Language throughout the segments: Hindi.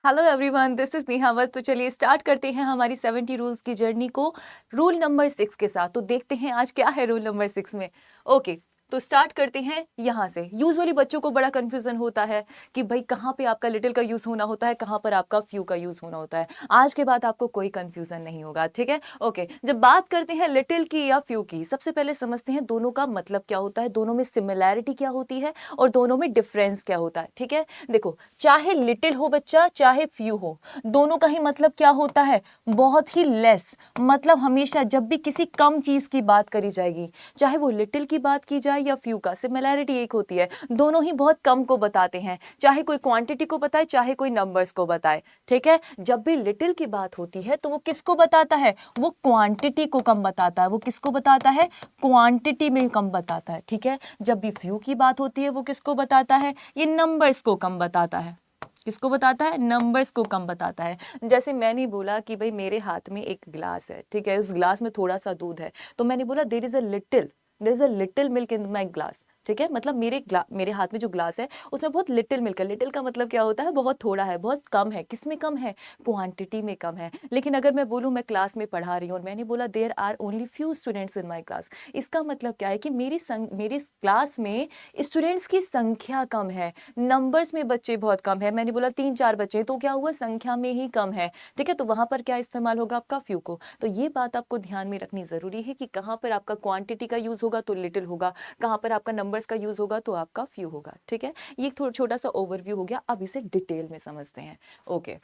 Hello everyone, this is Neha Vats. तो चलिए स्टार्ट करते हैं हमारी 70 रूल्स की जर्नी को रूल नंबर 6 के साथ। तो देखते हैं आज क्या है रूल नंबर 6 में। ओके, तो स्टार्ट करते हैं यहाँ से। यूजुअली बच्चों को बड़ा कंफ्यूजन होता है कि भाई कहाँ पे आपका लिटिल का यूज होना होता है, कहाँ पर आपका फ्यू का यूज होना होता है। आज के बाद आपको कोई कंफ्यूजन नहीं होगा, ठीक है। ओके, जब बात करते हैं लिटिल की या फ्यू की, सबसे पहले समझते हैं दोनों का मतलब क्या होता है, दोनों में सिमिलैरिटी क्या होती है और दोनों में डिफरेंस क्या होता है, ठीक है। देखो, चाहे लिटिल हो बच्चा चाहे फ्यू हो, दोनों का ही मतलब क्या होता है, बहुत ही लेस। मतलब हमेशा जब भी किसी कम चीज की बात करी जाएगी, चाहे वो लिटिल की बात की जाए या फ्यू का, सिमिलैरिटी एक होती है, दोनों ही बहुत कम को बताते हैं। चाहे कोई क्वांटिटी को बताए चाहे कोई नंबर्स को बताए, ठीक है। जब भी लिटिल की बात होती है तो वो किसको बताता है, वो क्वांटिटी को कम बताता है। वो किसको बताता है, क्वांटिटी में कम बताता है, ठीक है। जब भी फ्यू की बात होती है वो किसको बताता है, ये नंबर्स को कम बताता है। किसको बताता है, नंबर्स को कम बताता है। जैसे मैंने बोला कि भाई मेरे हाथ में एक गिलास है, ठीक है, उस गिलास में थोड़ा सा दूध है, तो मैंने बोला there is a little milk in my glass, ठीक है। मतलब मेरे हाथ में जो ग्लास है उसमें बहुत लिटिल मिल्क है। लिटिल का मतलब क्या होता है, बहुत थोड़ा है, बहुत कम है। किस में कम है, क्वांटिटी में कम है। लेकिन अगर मैं बोलूँ मैं क्लास में पढ़ा रही हूँ और मैंने बोला there are only few students in my class, इसका मतलब क्या है कि मेरी क्लास में स्टूडेंट्स की संख्या कम है, नंबर्स में बच्चे बहुत कम है। मैंने बोला 3-4 बच्चे, तो क्या हुआ, संख्या में ही कम है, ठीक है। तो वहां पर क्या इस्तेमाल होगा, आपका फ्यू को। तो ये बात आपको ध्यान में रखनी जरूरी है कि कहां पर आपका क्वांटिटी का यूज होगा तो लिटिल होगा, कहां पर आपका नंबर्स का यूज होगा तो आपका फ्यू होगा, ठीक है। ये एक थोड़ा छोटा सा ओवरव्यू हो गया, अब इसे डिटेल में समझते हैं। ओके,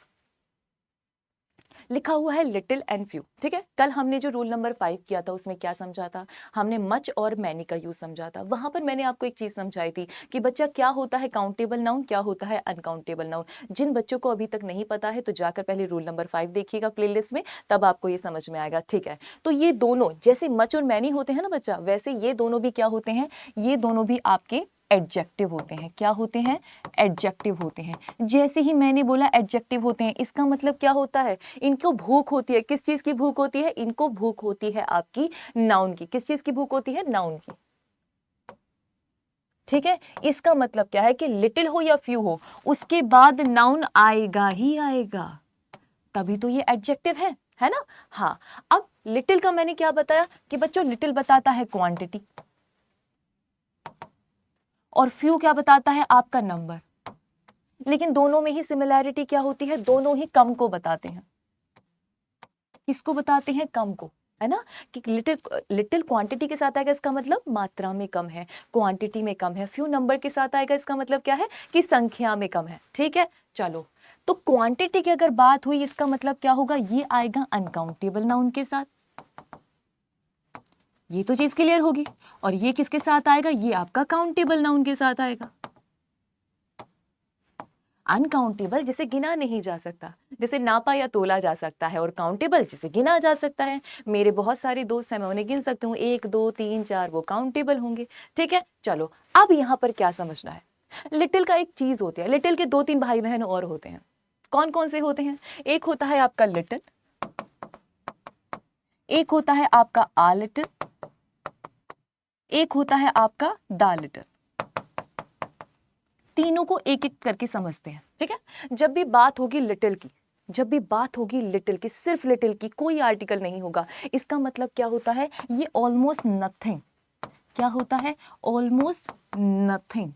लिखा हुआ है लिटिल एंड फ्यू, ठीक है। कल हमने जो रूल नंबर 5 किया था उसमें क्या समझा था, हमने मच और मैनी का यूज समझा था। वहां पर मैंने आपको एक चीज समझाई थी कि बच्चा क्या होता है काउंटेबल नाउन, क्या होता है अनकाउंटेबल नाउन। जिन बच्चों को अभी तक नहीं पता है तो जाकर पहले रूल नंबर 5 देखिएगा प्लेलिस्ट में, तब आपको ये समझ में आएगा, ठीक है। तो ये दोनों जैसे मच और मैनी होते हैं ना बच्चा, वैसे ये दोनों भी क्या होते हैं, ये दोनों भी आपके एडजेक्टिव होते हैं। क्या होते हैं, एडजेक्टिव होते हैं। जैसे ही मैंने बोला एडजेक्टिव होते हैं, इसका मतलब क्या होता है, इनको भूख होती है। किस चीज की भूख होती है, इनको भूख होती है आपकी नाउन की। किस चीज की भूख होती है, नाउन की, ठीक है। इसका मतलब क्या है कि लिटिल हो या फ्यू हो, उसके बाद नाउन आएगा ही आएगा, तभी तो ये एडजेक्टिव है ना। हाँ, अब लिटिल का मैंने क्या बताया कि बच्चों लिटिल बताता है क्वांटिटी और फ्यू क्या बताता है, आपका नंबर। लेकिन दोनों में ही सिमिलैरिटी क्या होती है, दोनों ही कम को बताते हैं। किसको बताते हैं, कम को, है ना। कि लिटिल लिटिल क्वांटिटी के साथ आएगा, इसका मतलब मात्रा में कम है, क्वांटिटी में कम है। फ्यू नंबर के साथ आएगा, इसका मतलब क्या है कि संख्या में कम है, ठीक है। चलो, तो क्वांटिटी की अगर बात हुई, इसका मतलब क्या होगा, ये आएगा अनकाउंटेबल नाउन के साथ। ये तो चीज क्लियर होगी। और ये किसके साथ आएगा, ये आपका काउंटेबल नाउन के साथ आएगा। अनकाउंटेबल जिसे गिना नहीं जा सकता, जिसे नापा या तोला जा सकता है, और काउंटेबल जिसे गिना जा सकता है। मेरे बहुत सारे दोस्त हैं, मैं उन्हें गिन सकती हूँ, 1 2 3 4, वो काउंटेबल होंगे, ठीक है। चलो, अब यहां पर क्या समझना है, लिटिल का एक चीज होती है, लिटिल के 2-3 भाई बहन और होते हैं। कौन कौन से होते हैं, एक होता है आपका लिटिल, एक होता है आपका आ लिटिल, एक होता है आपका दा लिटिल। तीनों को एक एक करके समझते हैं, ठीक है। जब भी बात होगी लिटिल की, जब भी बात होगी लिटिल की, सिर्फ लिटिल की, कोई आर्टिकल नहीं होगा, इसका मतलब क्या होता है, ये ऑलमोस्ट नथिंग। क्या होता है, ऑलमोस्ट नथिंग।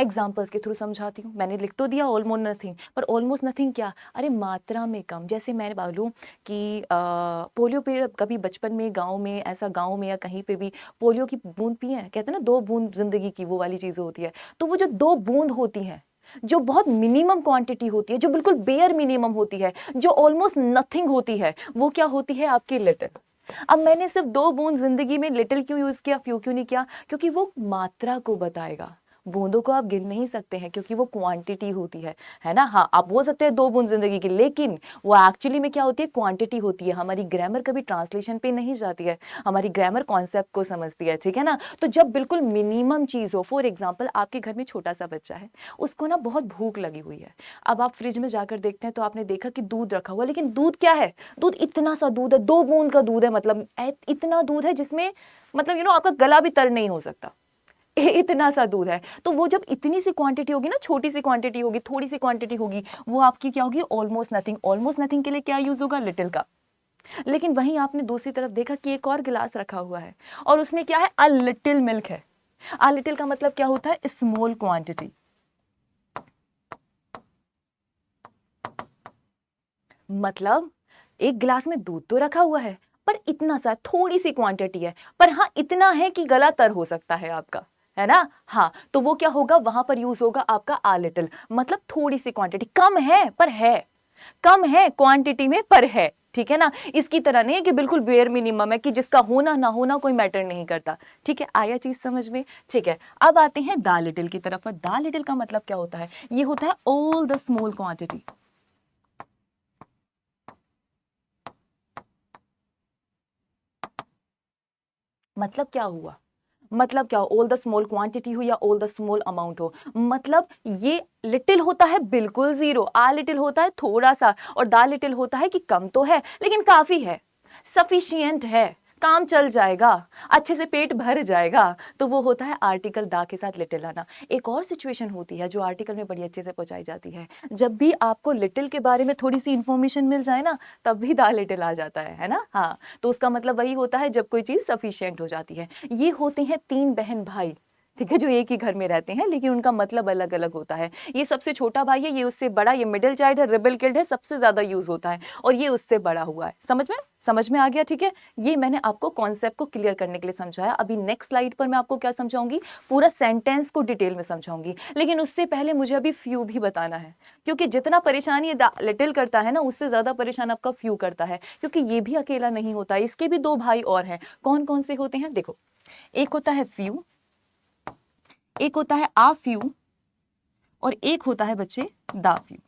एग्जाम्पल्स के थ्रू समझाती हूँ। मैंने लिख तो दिया ऑलमोस्ट नथिंग, पर ऑलमोस्ट नथिंग क्या, अरे मात्रा में कम। जैसे मैं बोलूँ कि पोलियो पे कभी बचपन में गांव में, ऐसा गांव में या कहीं पे भी पोलियो की बूंद पिए हैं, कहते हैं ना 2 बूंद जिंदगी की, वो वाली चीज़ होती है। तो वो जो 2 बूंद होती हैं, जो बहुत मिनिमम क्वांटिटी होती है, जो बिल्कुल बेयर मिनिमम होती है, जो ऑलमोस्ट नथिंग होती है, वो क्या होती है, आपकी लिटिल। अब मैंने सिर्फ 2 बूंद जिंदगी में लिटिल क्यों यूज किया, फ्यू क्यों नहीं किया, क्योंकि वो मात्रा को बताएगा। बूंदों को आप गिन नहीं सकते हैं क्योंकि वो क्वांटिटी होती है ना। हाँ, आप बोल सकते हैं 2 बूंद जिंदगी की, लेकिन वो एक्चुअली में क्या होती है, क्वांटिटी होती है। हमारी ग्रामर कभी ट्रांसलेशन पे नहीं जाती है, हमारी ग्रामर कॉन्सेप्ट को समझती है, ठीक है ना। तो जब बिल्कुल मिनिमम चीज हो, फॉर एग्जाम्पल आपके घर में छोटा सा बच्चा है, उसको ना बहुत भूख लगी हुई है। अब आप फ्रिज में जाकर देखते हैं तो आपने देखा कि दूध रखा हुआ, लेकिन दूध क्या है, दूध इतना सा दूध है, 2 बूंद का दूध है, मतलब इतना दूध है जिसमें मतलब आपका गला भी तर नहीं हो सकता। इतना सा दूध है। तो वो जब इतनी सी क्वांटिटी होगी ना, छोटी सी क्वांटिटी होगी, थोड़ी सी क्वांटिटी होगी, वो आपकी क्या होगी, ऑलमोस्ट नथिंग। ऑलमोस्ट नथिंग के लिए क्या यूज होगा, लिटिल का। लेकिन वहीं आपने दूसरी तरफ देखा कि एक और गिलास रखा हुआ है और उसमें क्या है, अ लिटिल मिल्क है। अ लिटिल का मतलब क्या होता है, स्मॉल क्वांटिटी। मतलब एक गिलास में दूध तो रखा हुआ है पर इतना सा, थोड़ी सी क्वांटिटी है, पर हाँ इतना है कि गला तर हो सकता है आपका, है ना। हाँ, तो वो क्या होगा, वहां पर यूज होगा आपका आ लिटिल। मतलब थोड़ी सी क्वांटिटी, कम है पर है, कम है क्वांटिटी में पर है, ठीक है ना। इसकी तरह नहीं है कि बिल्कुल बेयर मिनिमम है कि जिसका होना ना होना कोई मैटर नहीं करता। ठीक है, आया चीज समझ में। ठीक है, अब आते हैं दा लिटिल की तरफ। दा लिटिल का मतलब क्या होता है, ये होता है ऑल द स्मॉल क्वांटिटी। मतलब क्या हुआ, मतलब क्या, ऑल द स्मॉल क्वांटिटी हो या ऑल द स्मॉल अमाउंट हो, मतलब ये लिटिल होता है बिल्कुल जीरो, आ लिटिल होता है थोड़ा सा, और दा लिटिल होता है कि कम तो है लेकिन काफी है, सफिशिएंट है, काम चल जाएगा, अच्छे से पेट भर जाएगा। तो वो होता है आर्टिकल दा के साथ लिटिल आना। एक और सिचुएशन होती है जो आर्टिकल में बड़ी अच्छे से पहुंचाई जाती है, जब भी आपको लिटिल के बारे में थोड़ी सी इंफॉर्मेशन मिल जाए ना, तब भी दा लिटिल आ जाता है ना। हाँ, तो उसका मतलब वही होता है जब कोई चीज सफिशिएंट हो जाती है। ये होते हैं तीन बहन भाई, ठीक है, जो एक ही घर में रहते हैं लेकिन उनका मतलब अलग अलग होता है। ये सबसे छोटा भाई है, ये उससे बड़ा, ये मिडिल चाइल्ड है, रिबल किड है, सबसे ज्यादा यूज होता है, और ये उससे बड़ा हुआ है। समझ में आ गया, ठीक है। ये मैंने आपको कॉन्सेप्ट को क्लियर करने के लिए समझाया। अभी नेक्स्ट स्लाइड पर मैं आपको क्या समझाऊंगी, पूरा सेंटेंस को डिटेल में समझाऊंगी, लेकिन उससे पहले मुझे अभी फ्यू भी बताना है, क्योंकि जितना परेशान ये लिटिल करता है ना, उससे ज्यादा परेशान आपका फ्यू करता है, क्योंकि ये भी अकेला नहीं होता, इसके भी दो भाई और हैं। कौन कौन से होते हैं, देखो, एक होता है फ्यू, एक होता है आ फ्यू, और एक होता है बच्चे दा फ्यू।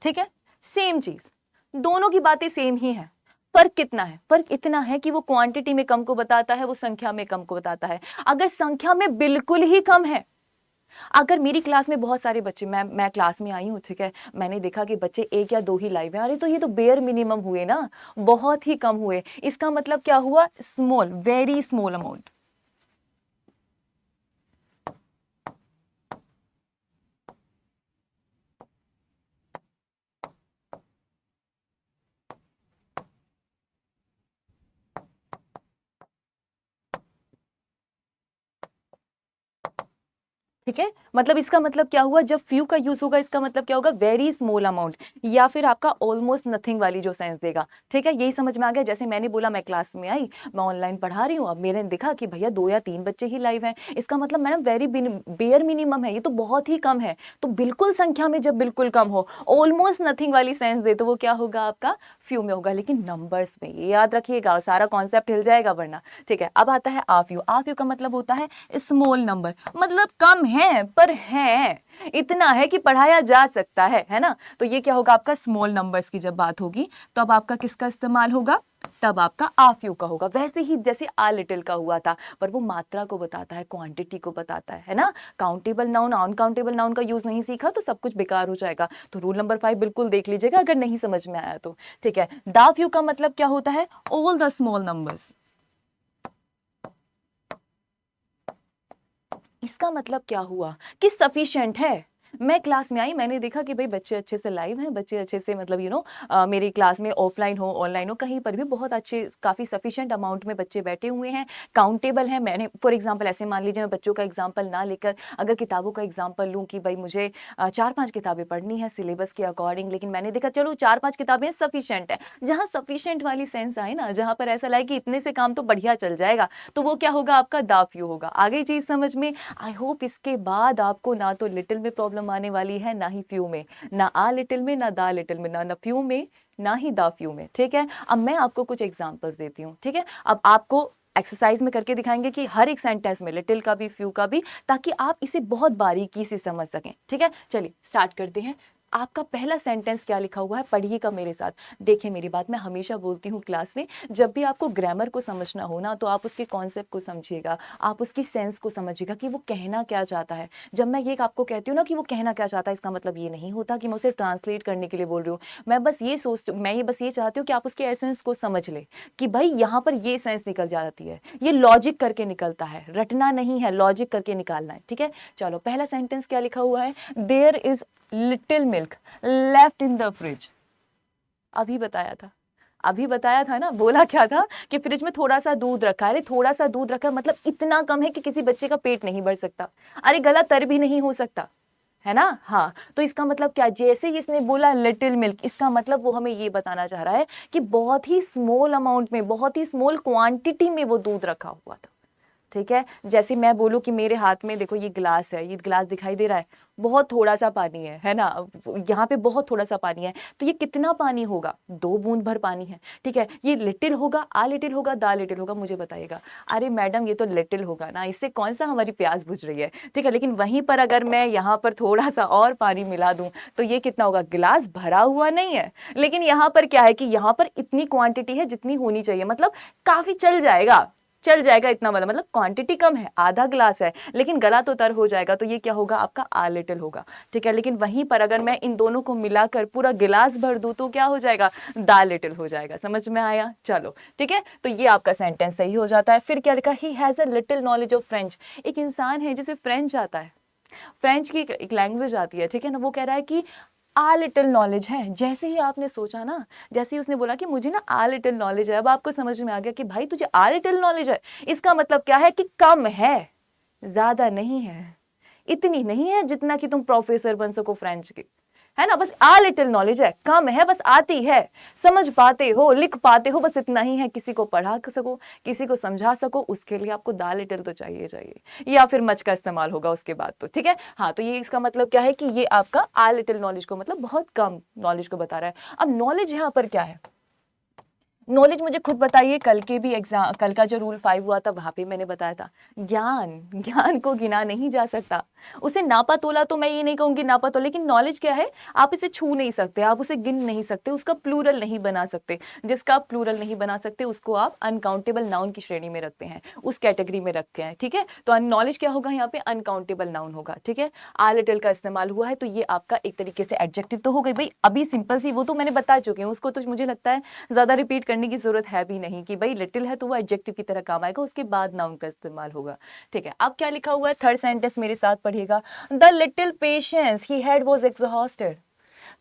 ठीक है, सेम चीज, दोनों की बातें सेम ही है। फर्क कितना है, फर्क इतना है कि वो क्वांटिटी में कम को बताता है, वो संख्या में कम को बताता है। अगर संख्या में बिल्कुल ही कम है, अगर मेरी क्लास में बहुत सारे बच्चे, मैं क्लास में आई हूँ, ठीक है, मैंने देखा कि बच्चे एक या दो ही लाइव हैं, अरे तो ये तो बेयर मिनिमम हुए ना, बहुत ही कम हुए, इसका मतलब क्या हुआ, स्मॉल, वेरी स्मॉल अमाउंट। ठीक है, मतलब इसका मतलब क्या हुआ, जब फ्यू का यूज होगा इसका मतलब क्या होगा, वेरी स्मॉल अमाउंट, या फिर आपका ऑलमोस्ट नथिंग वाली जो सेंस देगा। ठीक है, यही समझ में आ गया। जैसे मैंने बोला, मैं क्लास में आई, मैं ऑनलाइन पढ़ा रही हूँ, अब मैंने देखा कि भैया 2 या 3 बच्चे ही लाइव हैं, इसका मतलब मैडम वेरी बेयर मिनिमम है, ये तो बहुत ही कम है। तो बिल्कुल संख्या में जब बिल्कुल कम हो, ऑलमोस्ट नथिंग वाली सेंस दे, तो वो क्या होगा, आपका फ्यू में होगा। लेकिन नंबर्स में ये याद रखिएगा, सारा कॉन्सेप्ट हिल जाएगा वरना। ठीक है, अब आता है आ फ्यू। आ फ्यू का मतलब होता है स्मॉल नंबर, मतलब कम है पर है, इतना है कि पढ़ाया जा सकता है ना। तो ये क्या होगा, आपका स्मॉल नंबर्स की जब बात होगी तो अब आपका किसका इस्तेमाल होगा, तब आपका आ फ्यू का होगा। वैसे ही जैसे आ लिटिल का हुआ था, पर वो मात्रा को बताता है, क्वांटिटी को बताता है ना। काउंटेबल नाउन, अनकाउंटेबल नाउन का यूज नहीं सीखा तो सब कुछ बेकार हो जाएगा। तो रूल नंबर 5 बिल्कुल देख लीजिएगा अगर नहीं समझ में आया तो। ठीक है, दा फ्यू का मतलब क्या होता है, ऑल द स्मॉल नंबर्स। इसका मतलब क्या हुआ कि सफिशिएंट है। मैं क्लास में आई, मैंने देखा कि भाई बच्चे अच्छे से लाइव हैं, बच्चे अच्छे से, मतलब मेरी क्लास में ऑफलाइन हो ऑनलाइन हो कहीं पर भी बहुत अच्छे, काफ़ी सफिशिएंट अमाउंट में बच्चे बैठे हुए हैं, काउंटेबल हैं। मैंने फॉर एग्जांपल ऐसे मान लीजिए, मैं बच्चों का एग्जांपल ना लेकर अगर किताबों का एग्जांपल लूँ कि भाई मुझे 4-5 किताबें पढ़नी है सिलेबस के अकॉर्डिंग, लेकिन मैंने देखा चलो 4-5 किताबें सफिशिएंट है। जहाँ सफिशिएंट वाली सेंस आए ना, जहाँ पर ऐसा लगे कि इतने से काम तो बढ़िया चल जाएगा, तो वो क्या होगा, आपका दा फ्यू होगा। आगे चीज समझ में। आई होप इसके बाद आपको ना तो लिटिल में प्रॉब्लम आने वाली है, ना ही फ्यू में, ना आ लिटिल में, ना दा लिटिल में, ना फ्यू में, ना ही दा फ्यू में। ठीक है, अब मैं आपको कुछ एग्जांपल्स देती हूँ। ठीक है, अब आपको एक्सरसाइज में करके दिखाएंगे कि हर एक सेंटेंस में लिटिल का भी फ्यू का भी, ताकि आप इसे बहुत बारीकी से समझ सकें। ठीक है, चलिए स्टार्ट करते हैं। आपका पहला सेंटेंस क्या लिखा हुआ है, पढ़िएगा मेरे साथ। देखिए मेरी बात मैं हमेशा बोलती हूँ क्लास में, जब भी आपको ग्रामर को समझना हो ना, तो आप उसके कॉन्सेप्ट को समझिएगा, आप उसकी सेंस को समझिएगा कि वो कहना क्या चाहता है। जब मैं ये आपको कहती हूँ ना कि वो कहना क्या चाहता है, इसका मतलब ये नहीं होता कि मैं उसे ट्रांसलेट करने के लिए बोल रही हूँ। मैं बस ये चाहती हूँ कि आप उसके एसेंस को समझ ले कि भाई यहाँ पर ये सेंस निकल जाती है, ये लॉजिक करके निकलता है, रटना नहीं है, लॉजिक करके निकालना है, ठीक है। चलो पहला सेंटेंस क्या लिखा हुआ है, there is little milk left in the fridge. अभी बताया था ना, बोला क्या था कि फ्रिज में थोड़ा सा दूध रखा है। अरे थोड़ा सा दूध रखा है मतलब इतना कम है कि किसी बच्चे का पेट नहीं भर सकता, अरे गला तर भी नहीं हो सकता, है ना। हाँ, तो इसका मतलब क्या, जैसे ही इसने बोला लिटिल मिल्क, इसका मतलब वो हमें ये बताना चाह रहा है कि बहुत ही स्मॉल अमाउंट में, बहुत ही स्मॉल क्वांटिटी में वो दूध रखा हुआ था, ठीक है। जैसे मैं बोलूँ कि मेरे हाथ में देखो ये गिलास है, ये गिलास दिखाई दे रहा है, बहुत थोड़ा सा पानी है ना, यहाँ पे बहुत थोड़ा सा पानी है, तो ये कितना पानी होगा, 2 बूंद भर पानी है, ठीक है। ये लिटिल होगा, आ लिटिल होगा, दा लिटिल होगा, मुझे बताइएगा। अरे मैडम ये तो लिटिल होगा ना, इससे कौन सा हमारी प्यास बुझ रही है, ठीक है। लेकिन वहीं पर अगर मैं यहाँ पर थोड़ा सा और पानी मिला दूं तो ये कितना होगा, गिलास भरा हुआ नहीं है, लेकिन यहाँ पर क्या है कि यहाँ पर इतनी क्वांटिटी है जितनी होनी चाहिए, मतलब काफी चल जाएगा इतना वाला, मतलब क्वांटिटी कम है, आधा ग्लास है, लेकिन गला तो तर हो जाएगा, तो ये क्या होगा आपका आ लिटिल होगा, ठीक है। लेकिन वहीं पर अगर मैं इन दोनों को मिलाकर पूरा गिलास भर दूं तो क्या हो जाएगा, दा लिटिल हो जाएगा। समझ में आया, चलो ठीक है। तो ये आपका सेंटेंस सही हो जाता है। फिर क्या लिखा, he has a little knowledge of French. एक इंसान है जिसे फ्रेंच आता है, फ्रेंच की एक लैंग्वेज आती है, ठीक है ना। वो कह रहा है कि आ लिटिल नॉलेज है। जैसे ही आपने सोचा ना, जैसे ही उसने बोला कि मुझे ना आ लिटिल नॉलेज है, अब आपको समझ में आ गया कि भाई तुझे आ लिटिल नॉलेज है, इसका मतलब क्या है कि कम है, ज्यादा नहीं है, इतनी नहीं है जितना कि तुम प्रोफेसर बन सको फ्रेंच के, है ना। बस आ लिटिल नॉलेज है, कम है, बस आती है, समझ पाते हो, लिख पाते हो, बस इतना ही है। किसी को पढ़ा सको, किसी को समझा सको, उसके लिए आपको दा लिटिल तो चाहिए, या फिर मच का इस्तेमाल होगा उसके बाद तो, ठीक है। हाँ, तो ये इसका मतलब क्या है कि ये आपका आ लिटिल नॉलेज को मतलब बहुत कम नॉलेज को बता रहा है। अब नॉलेज यहाँ पर क्या है, नॉलेज मुझे खुद बताइए। कल का जो रूल 5 हुआ था वहां पे मैंने बताया था, ज्ञान को गिना नहीं जा सकता, उसे नापा तोला तो मैं ये नहीं कहूंगी नापा तोला, लेकिन नॉलेज क्या है, आप इसे छू नहीं सकते, आप उसे गिन नहीं सकते, उसका प्लूरल नहीं बना सकते। जिसका आप प्लूरल नहीं बना सकते उसको आप अनकाउंटेबल नाउन की श्रेणी में रखते हैं, उस कैटेगरी में रखते हैं, ठीक है। तो नॉलेज क्या होगा यहाँ पे, अनकाउंटेबल नाउन होगा, ठीक है। आ लिटिल का इस्तेमाल हुआ है तो ये आपका एक तरीके से एडजेक्टिव तो हो गई भाई। अभी सिंपल सी वो तो मैंने बता चुकी हूँ, उसको तो मुझे लगता है ज्यादा रिपीट करने की जरूरत है भी नहीं कि भाई लिटिल है तो वो एडजेक्टिव की तरह काम आएगा, उसके बाद नाउन का इस्तेमाल होगा, ठीक है। अब क्या लिखा हुआ है, थर्ड सेंटेंस मेरे साथ पढ़िएगा, the little patience he had was exhausted.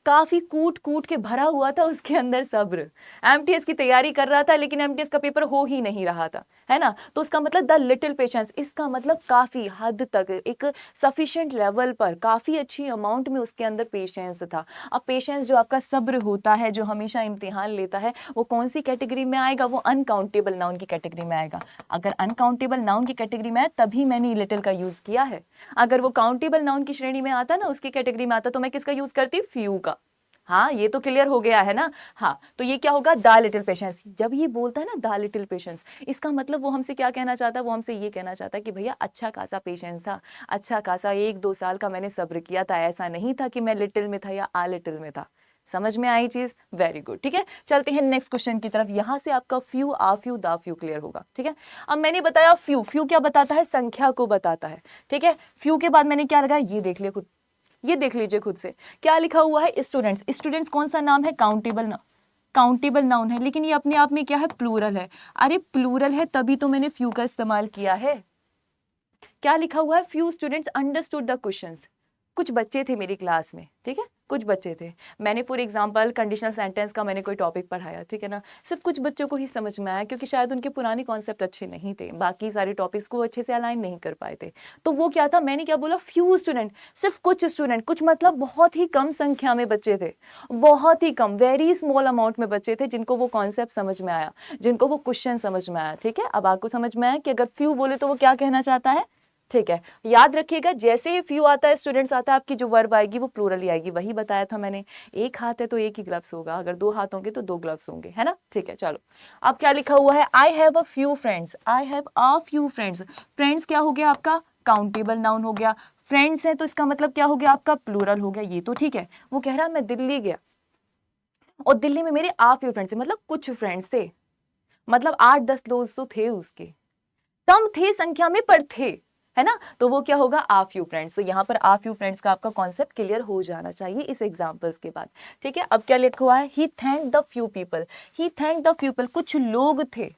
काफी कूट कूट के भरा हुआ था उसके अंदर सब्र। एमटीएस की तैयारी कर रहा था लेकिन एमटीएस का पेपर हो ही नहीं रहा था, है ना। तो उसका मतलब द लिटिल पेशेंस, इसका मतलब काफी हद तक, एक सफिशिएंट लेवल पर, काफी अच्छी अमाउंट में उसके अंदर पेशेंस था। अब पेशेंस जो आपका सब्र होता है, जो हमेशा इम्तिहान लेता है, वो कौन सी कैटेगरी में आएगा, वो अनकाउंटेबल नाउन की कैटेगरी में आएगा। अगर अनकाउंटेबल नाउन की कैटेगरी में आए तभी मैंने लिटिल का यूज किया है। अगर वो काउंटेबल नाउन की श्रेणी में आता ना, उसकी कैटेगरी में आता, तो मैं किसका यूज करती, फ्यू का। हाँ, ये तो क्लियर हो गया है ना। हाँ, तो ये क्या होगा, दा लिटिल पेशेंस। जब ये बोलता है ना दा लिटिल पेशेंस, इसका मतलब वो हमसे क्या कहना चाहता है, वो हमसे ये कहना चाहता है कि भैया अच्छा खासा पेशेंस था, अच्छा खासा 1-2 साल का मैंने सब्र किया था, ऐसा नहीं था कि मैं लिटिल में था या आ लिटिल में था। समझ में आई चीज, वेरी गुड, ठीक है। चलते हैं नेक्स्ट क्वेश्चन की तरफ। यहां से आपका फ्यू, आ फ्यू, दा फ्यू क्लियर होगा, ठीक है। अब मैंने बताया फ्यू, फ्यू क्या बताता है, संख्या को बताता है, ठीक है। फ्यू के बाद मैंने क्या लगाया, ये देख लिया खुद, ये देख लीजिए खुद से क्या लिखा हुआ है, स्टूडेंट्स। स्टूडेंट्स कौन सा नाम है, काउंटेबल नाउन है, लेकिन ये अपने आप में क्या है, प्लूरल है। अरे प्लूरल है तभी तो मैंने फ्यू का इस्तेमाल किया है। क्या लिखा हुआ है, few students understood the questions. कुछ बच्चे थे मेरी क्लास में, ठीक है, कुछ बच्चे थे। मैंने फॉर एग्जांपल कंडीशनल सेंटेंस का मैंने कोई टॉपिक पढ़ाया, ठीक है ना। सिर्फ कुछ बच्चों को ही समझ में आया क्योंकि शायद उनके पुराने कॉन्सेप्ट अच्छे नहीं थे, बाकी सारे टॉपिक्स को अच्छे से अलाइन नहीं कर पाए थे। तो वो क्या था, मैंने क्या बोला, फ्यू स्टूडेंट, सिर्फ कुछ स्टूडेंट, कुछ मतलब बहुत ही कम संख्या में बच्चे थे, बहुत ही कम, वेरी स्मॉल अमाउंट में बच्चे थे जिनको वो कॉन्सेप्ट समझ में आया, जिनको वो क्वेश्चन समझ में आया, ठीक है। अब आपको समझ में आया कि अगर फ्यू बोले तो वो क्या कहना चाहता है, ठीक है। याद रखिएगा, जैसे ही फ्यू आता है, स्टूडेंट्स आता है, आपकी जो वर्ब आएगी वो प्लूरल ही आएगी, वही बताया था मैंने। एक हाथ है तो एक ही ग्लव्स होगा, अगर 2 हाथ होंगे तो 2 ग्लव्स होंगे, है ना, ठीक है। चलो अब क्या लिखा हुआ है, I have a few friends, I have a few friends. Friends क्या हो गया आपका, काउंटेबल नाउन हो गया। फ्रेंड्स हैं तो इसका मतलब क्या हो गया आपका प्लूरल हो गया, ये तो ठीक है। वो कह रहा है मैं दिल्ली गया और दिल्ली में मेरे आ फ्यू फ्रेंड्स थे, मतलब कुछ फ्रेंड्स थे, मतलब 8-10 दोस्त तो थे उसके, कम थे संख्या में पर थे, है ना। तो वो क्या होगा आ फ्यू फ्रेंड्स। तो यहाँ पर आ फ्यू फ्रेंड्स का आपका कॉन्सेप्ट क्लियर हो जाना चाहिए इस एग्जांपल्स के बाद, ठीक है। अब क्या लिखा हुआ है, he thank the few people, he thank the people, कुछ लोग थे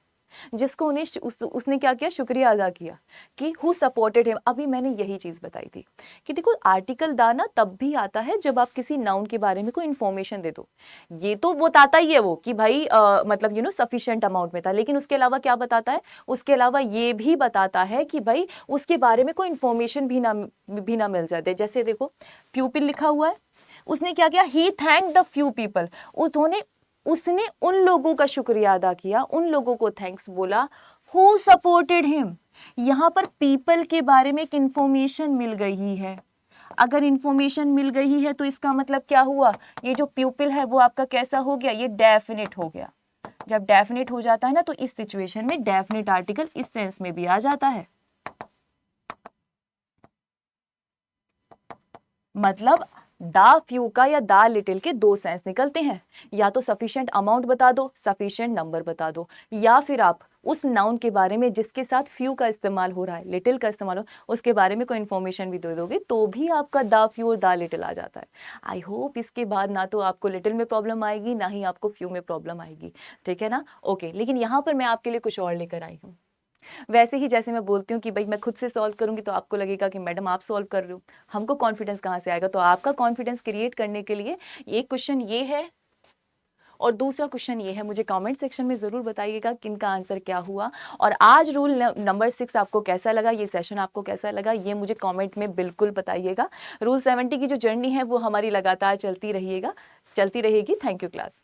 जिसको उन्हें उसने क्या किया, शुक्रिया अदा किया कि हु सपोर्टेड हिम। अभी मैंने यही चीज बताई थी कि देखो आर्टिकल दा ना तब भी आता है जब आप किसी नाउन के बारे में कोई इन्फॉर्मेशन दे दो। ये तो बताता ही है वो कि भाई मतलब सफिशिएंट अमाउंट में था, लेकिन उसके अलावा क्या बताता है, उसके अलावा ये भी बताता है कि भाई उसके बारे में कोई इन्फॉर्मेशन भी ना मिल जाते। जैसे देखो प्यूपिल लिखा हुआ है, उसने क्या किया, ही थैंक द फ्यू पीपल, उसने उन लोगों का शुक्रिया अदा किया, उन लोगों को थैंक्स बोला हु सपोर्टेड हिम। यहां पर पीपल के बारे में एक इंफॉर्मेशन मिल गई है। अगर इंफॉर्मेशन मिल गई है तो इसका मतलब क्या हुआ, ये जो प्यूपिल है वो आपका कैसा हो गया, ये डेफिनेट हो गया। जब डेफिनेट हो जाता है ना तो इस सिचुएशन में डेफिनेट आर्टिकल इस सेंस में भी आ जाता है। मतलब दा फ्यू का या दा लिटिल के दो सेंस निकलते हैं, या तो सफिशिएंट अमाउंट बता दो, सफिशिएंट नंबर बता दो, या फिर आप उस नाउन के बारे में जिसके साथ फ्यू का इस्तेमाल हो रहा है, लिटिल का इस्तेमाल हो, उसके बारे में कोई इन्फॉर्मेशन भी दे दोगे तो भी आपका दा फ्यू और दा लिटिल आ जाता है। आई होप इसके बाद ना तो आपको लिटिल में प्रॉब्लम आएगी ना ही आपको फ्यू में प्रॉब्लम आएगी, ठीक है ना। ओके, लेकिन यहाँ पर मैं आपके लिए कुछ और लेकर आई हूँ। वैसे ही जैसे मैं बोलती हूँ कि भाई मैं खुद से सॉल्व करूंगी तो आपको लगेगा कि मैडम आप सॉल्व कर रहे हो, हमको कॉन्फिडेंस कहाँ से आएगा। तो आपका कॉन्फिडेंस क्रिएट करने के लिए एक क्वेश्चन ये है और दूसरा क्वेश्चन ये है, मुझे कमेंट सेक्शन में ज़रूर बताइएगा कि इनका आंसर क्या हुआ। और आज रूल नंबर 6 आपको कैसा लगा, ये सेशन आपको कैसा लगा, ये मुझे कमेंट में बिल्कुल बताइएगा। रूल 70 की जो जर्नी है वो हमारी लगातार चलती रहेगी। Thank you class.